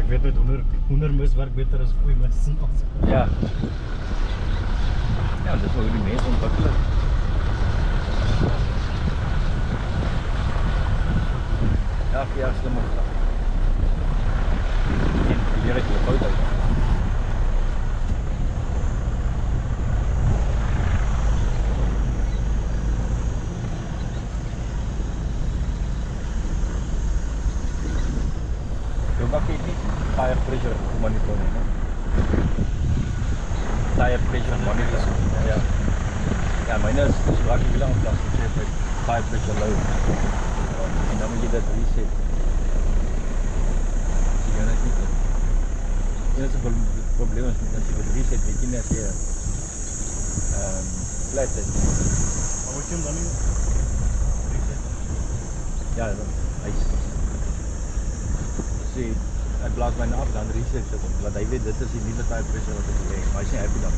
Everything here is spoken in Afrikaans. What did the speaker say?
Ek weet net hoendermis werk beter as koeimis. Ja. Ja, dit is maar hoe die mense ontwikkel het. Elke jaar slimmer geslag. En probeer het jou fout uit. Jou bakkie het nie tire pressure monitor nie. Tire pressure monitor. Ja. Ja, myne is raak die wiele aan plas, so sê tire pressure low. En dan moet jy dit reset. Jy net nie. Dit is 'n probleem as jy dit reset, weet jy nie as jy flat is. Maar moet jy hom dan nie reset? Ja, dan hy sê hy blaas my af dan reset dit, want hy weet dit is die nuwe tire pressure wat ek wil hê, maar hy sê happy dan.